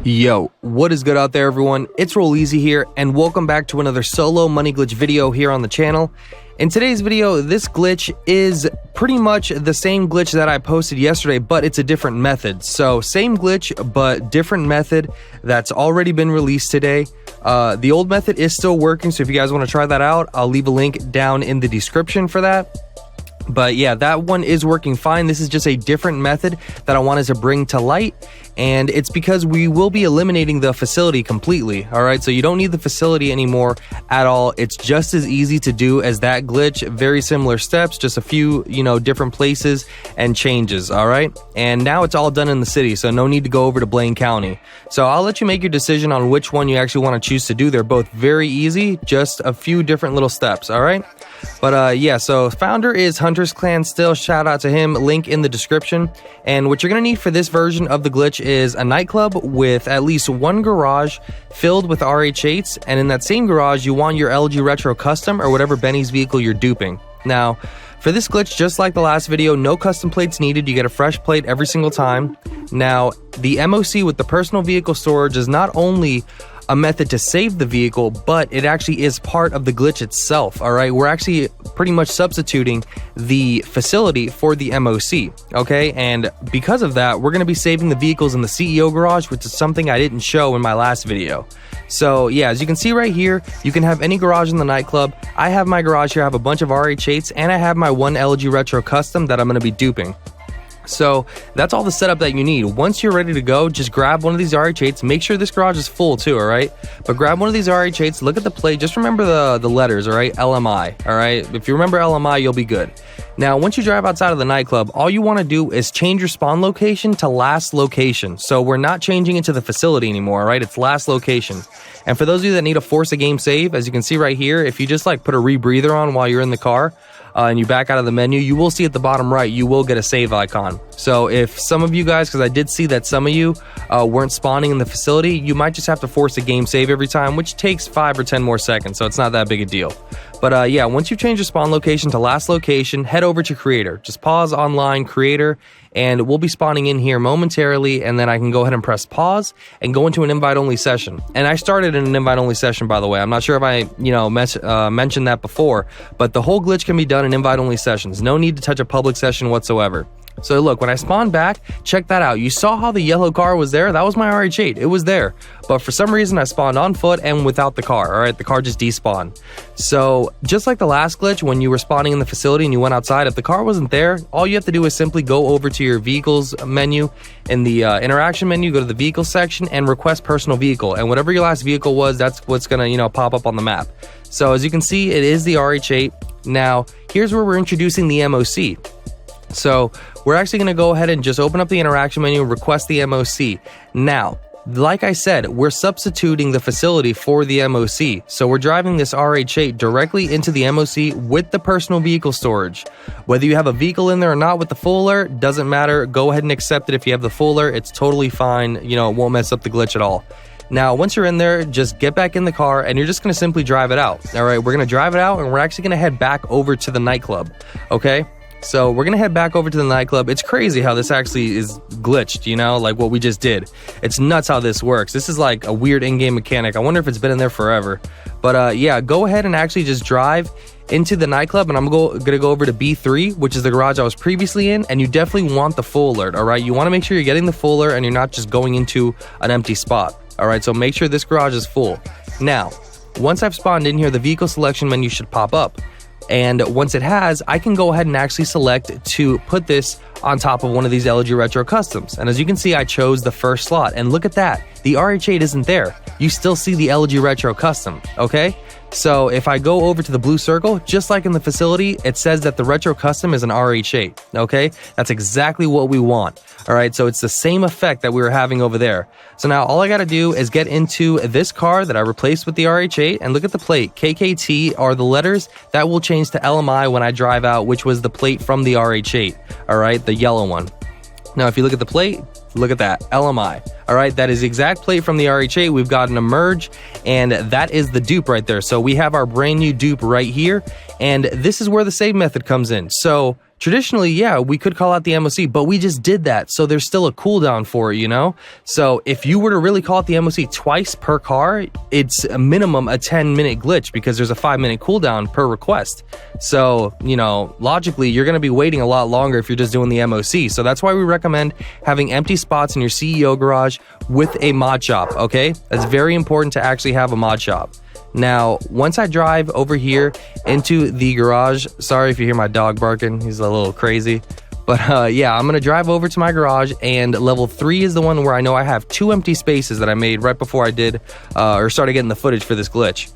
Yo, what is good out there, everyone? It's Rolleezy here, and welcome back to another solo money glitch video here on the channel. In today's video, this glitch is pretty much the same glitch that I posted yesterday, but it's a different method. So same glitch, but different method that's already been released today. The old method is still working, so if you guys want to try that out, I'll leave a link down in the description for that. But yeah, that one is working fine. This is just a different method that I wanted to bring to light, and it's because we will be eliminating the facility completely. All right, so you don't need the facility anymore at all. It's just as easy to do as that glitch. Very similar steps, just a few, different places and changes. All right, and now it's all done in the city, so no need to go over to Blaine County. So I'll let you make your decision on which one you actually want to choose to do. They're both very easy, just a few different little steps. All right. But yeah, so founder is Hunter's Clan still, shout out to him, link in the description. And what you're gonna need for this version of the glitch is a nightclub with at least one garage filled with RH8s, and in that same garage you want your LG Retro Custom or whatever Benny's vehicle you're duping. Now for this glitch, just like the last video, no custom plates needed. You get a fresh plate every single time. Now the MOC with the personal vehicle storage is not only a method to save the vehicle, but it actually is part of the glitch itself. All right, we're actually pretty much substituting the facility for the MOC. Okay, and because of that, we're going to be saving the vehicles in the CEO garage, which is something I didn't show in my last video. So yeah, as you can see right here, you can have any garage in the nightclub. I have my garage here. I have a bunch of RH8s, and I have my one LG Retro Custom that I'm going to be duping. So that's all the setup that you need. Once you're ready to go, just grab one of these RH8s. Make sure this garage is full too, all right? But grab one of these RH8s, look at the plate, just remember the letters, all right? LMI, all right? If you remember LMI, you'll be good. Now, once you drive outside of the nightclub, all you want to do is change your spawn location to last location. So we're not changing it to the facility anymore, all right? It's last location. And for those of you that need to force a game save, as you can see right here, if you just like put a rebreather on while you're in the car, and you back out of the menu, you will see at the bottom right, you will get a save icon. So if some of you guys, because I did see that some of you weren't spawning in the facility, you might just have to force a game save every time, which takes 5 or 10 more seconds, so it's not that big a deal. But yeah, once you change your spawn location to last location, head over to creator. Just pause online creator, and we'll be spawning in here momentarily, and then I can go ahead and press pause and go into an invite-only session. And I started in an invite-only session, by the way. I'm not sure if I, mentioned that before, but the whole glitch can be done in invite-only sessions. No need to touch a public session whatsoever. So look, when I spawned back, check that out. You saw how the yellow car was there? That was my RH8. It was there. But for some reason, I spawned on foot and without the car. All right, the car just despawned. So just like the last glitch, when you were spawning in the facility and you went outside, if the car wasn't there, all you have to do is simply go over to your vehicles menu. In the interaction menu, go to the vehicle section and request personal vehicle. And whatever your last vehicle was, that's what's gonna, pop up on the map. So as you can see, it is the RH8. Now, here's where we're introducing the MOC. So we're actually going to go ahead and just open up the interaction menu and request the MOC. Now, like I said, we're substituting the facility for the MOC. So we're driving this RH8 directly into the MOC with the personal vehicle storage. Whether you have a vehicle in there or not with the full alert, doesn't matter. Go ahead and accept it if you have the full alert. It's totally fine. It won't mess up the glitch at all. Now, once you're in there, just get back in the car and you're just going to simply drive it out. All right, we're going to drive it out and we're actually going to head back over to the nightclub. Okay? So we're going to head back over to the nightclub. It's crazy how this actually is glitched, like what we just did. It's nuts how this works. This is like a weird in-game mechanic. I wonder if it's been in there forever. But yeah, go ahead and actually just drive into the nightclub, and I'm going to go over to B3, which is the garage I was previously in, and you definitely want the full alert, all right? You want to make sure you're getting the full alert and you're not just going into an empty spot, all right? So make sure this garage is full. Now, once I've spawned in here, the vehicle selection menu should pop up. And once it has, I can go ahead and actually select to put this on top of one of these LG Retro Customs. And as you can see, I chose the first slot. And look at that. The RH8 isn't there. You still see the LG Retro Custom, okay? So if I go over to the blue circle, just like in the facility, it says that the Retro Custom is an RH8, okay? That's exactly what we want, all right? So it's the same effect that we were having over there. So now all I gotta do is get into this car that I replaced with the RH8, and look at the plate. KKT are the letters that will change to LMI when I drive out, which was the plate from the RH8, all right? The yellow one. Now, if you look at the plate, look at that, LMI. All right, that is the exact plate from the RH8. We've gotten a merge, and that is the dupe right there. So we have our brand new dupe right here, and this is where the save method comes in. So traditionally, yeah, we could call out the MOC, but we just did that. So there's still a cooldown for it, you know? So if you were to really call out the MOC twice per car, it's a minimum a 10-minute glitch because there's a 5-minute cooldown per request. So, you know, logically, you're going to be waiting a lot longer if you're just doing the MOC. So that's why we recommend having empty spots in your CEO garage with a mod shop, okay? That's very important to actually have a mod shop. Now, once I drive over here into the garage, sorry if you hear my dog barking, he's a little crazy. But yeah, I'm going to drive over to my garage, and level 3 is the one where I know I have 2 empty spaces that I made right before I did or started getting the footage for this glitch.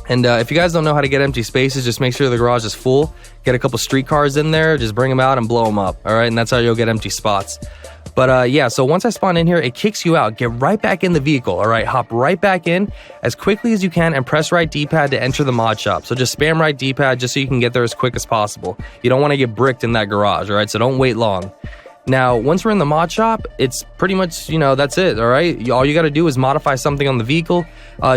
And if you guys don't know how to get empty spaces, just make sure the garage is full. Get a couple street cars in there, just bring them out and blow them up, all right? And that's how you'll get empty spots. But yeah, so once I spawn in here, it kicks you out. Get right back in the vehicle, all right? Hop right back in as quickly as you can and press right D-pad to enter the mod shop. So just spam right D-pad just so you can get there as quick as possible. You don't want to get bricked in that garage, all right? So don't wait long. Now, once we're in the mod shop, it's pretty much, you know, that's it, all right? All you got to do is modify something on the vehicle.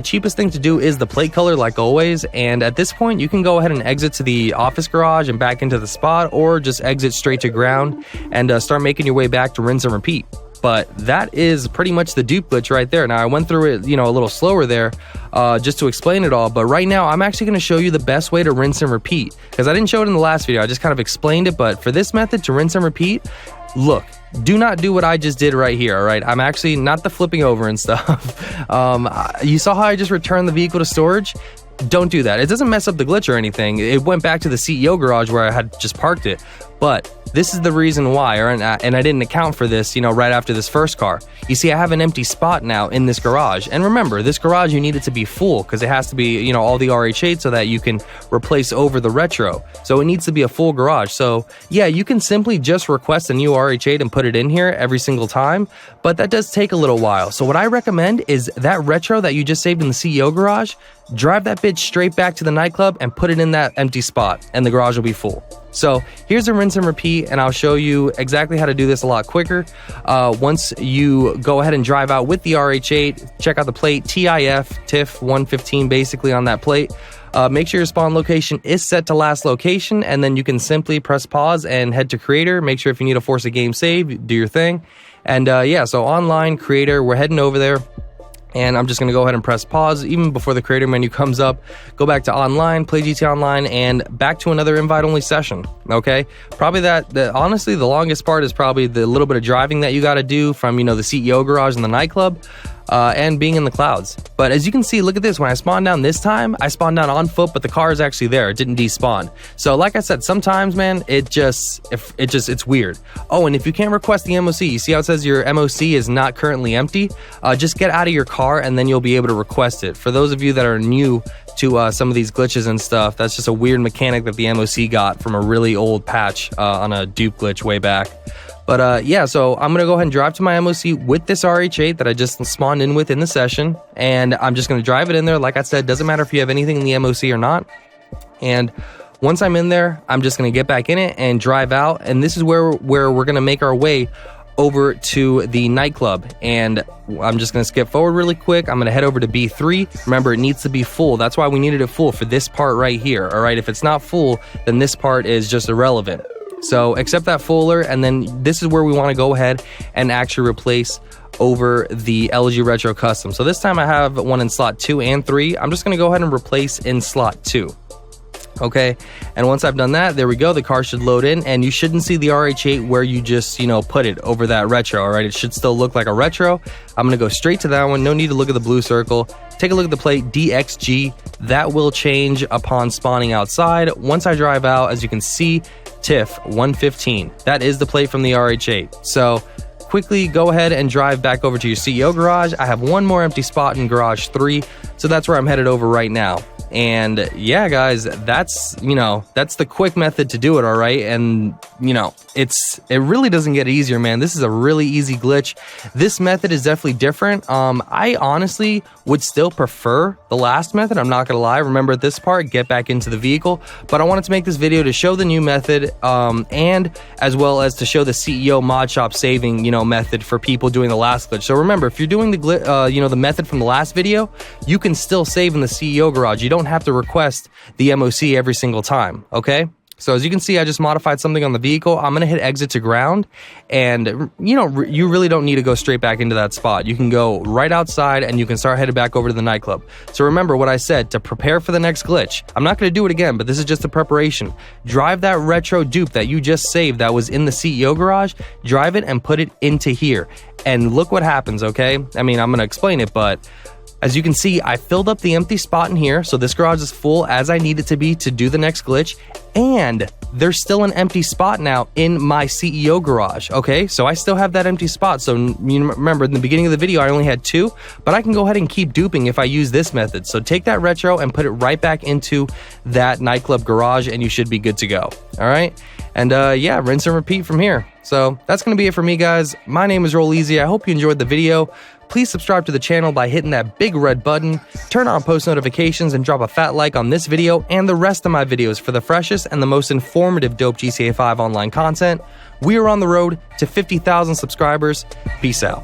Cheapest thing to do is the plate color, like always. And at this point, you can go ahead and exit to the office garage and back into the spot, or just exit straight to ground and start making your way back to rinse and repeat. But that is pretty much the dupe glitch right there. Now, I went through it, you know, a little slower there just to explain it all. But right now, I'm actually going to show you the best way to rinse and repeat. Because I didn't show it in the last video. I just kind of explained it. But for this method to rinse and repeat, look, do not do what I just did right here, all right? I'm actually not the flipping over and stuff. You saw how I just returned the vehicle to storage? Don't do that. It doesn't mess up the glitch or anything. It went back to the CEO garage where I had just parked it. But this is the reason why, and I didn't account for this, you know, right after this first car. You see, I have an empty spot now in this garage. And remember, this garage, you need it to be full because it has to be, you know, all the RH8 so that you can replace over the retro. So it needs to be a full garage. So yeah, you can simply just request a new RH8 and put it in here every single time, but that does take a little while. So what I recommend is that retro that you just saved in the CEO garage, drive that bitch straight back to the nightclub and put it in that empty spot, and the garage will be full. So here's a rinse and repeat, and I'll show you exactly how to do this a lot quicker. Once you go ahead and drive out with the RH8, check out the plate, TIF 115 basically on that plate. Make sure your spawn location is set to last location, and then you can simply press pause and head to creator. Make sure if you need to force a game save, do your thing. And yeah, so online, creator, we're heading over there. And I'm just going to go ahead and press pause even before the creator menu comes up. Go back to online, play GT Online, and back to another invite-only session, okay? Probably honestly, the longest part is probably the little bit of driving that you got to do from, you know, the CEO garage and the nightclub. And being in the clouds. But as you can see, look at this. When I spawned down this time, I spawned down on foot, but the car is actually there. It didn't despawn. So like I said, sometimes, man, it's weird. Oh, and if you can't request the MOC, you see how it says your MOC is not currently empty? Just get out of your car and then you'll be able to request it. For those of you that are new to some of these glitches and stuff, that's just a weird mechanic that the MOC got from a really old patch on a dupe glitch way back. But yeah, so I'm going to go ahead and drive to my MOC with this RH8 that I just spawned in with in the session. And I'm just going to drive it in there. Like I said, doesn't matter if you have anything in the MOC or not. And once I'm in there, I'm just going to get back in it and drive out. And this is where we're going to make our way over to the nightclub. And I'm just going to skip forward really quick. I'm going to head over to B3. Remember, it needs to be full. That's why we needed it full for this part right here. All right, if it's not full, then this part is just irrelevant. So accept that fuller, and then this is where we want to go ahead and actually replace over the LG Retro Custom. So this time I have one in slot 2 and 3. I'm just going to go ahead and replace in slot 2. Okay, and once I've done that, there we go. The car should load in, and you shouldn't see the RH8 where you just, you know, put it over that retro, all right? It should still look like a retro. I'm going to go straight to that one. No need to look at the blue circle. Take a look at the plate, DXG. That will change upon spawning outside. Once I drive out, as you can see, TIF 115. That is the plate from the RH8. So quickly go ahead and drive back over to your CEO garage. I have one more empty spot in garage 3, so that's where I'm headed over right now. And yeah, guys, that's the quick method to do it, all right? And you know, it really doesn't get easier, man. This is a really easy glitch. This method is definitely different. I honestly would still prefer the last method. I'm not gonna lie. Remember, at this part, get back into the vehicle. But I wanted to make this video to show the new method, and as well as to show the CEO mod shop saving, you know, method for people doing the last glitch. So remember, if you're doing the the method from the last video, you can still save in the CEO garage. You don't have to request the MOC every single time, okay? So as you can see, I just modified something on the vehicle. I'm gonna hit exit to ground, and you really don't need to go straight back into that spot. You can go right outside and you can start headed back over to the nightclub. So remember what I said, to prepare for the next glitch. I'm not gonna do it again, but this is just a preparation. Drive that retro Dupe that you just saved that was in the CEO garage, drive it and put it into here. And look what happens, okay? I mean, I'm gonna explain it, but as you can see, I filled up the empty spot in here, so this garage is full as I need it to be to do the next glitch, and there's still an empty spot now in my CEO garage, okay? So I still have that empty spot, so you remember in the beginning of the video I only had 2, but I can go ahead and keep duping if I use this method. So take that retro and put it right back into that nightclub garage and you should be good to go, all right? And yeah, rinse and repeat from here. So that's gonna be it for me, guys. My name is Rolleezy. I hope you enjoyed the video. Please subscribe to the channel by hitting that big red button, turn on post notifications, and drop a fat like on this video and the rest of my videos for the freshest and the most informative dope GTA 5 online content. We are on the road to 50,000 subscribers. Peace out.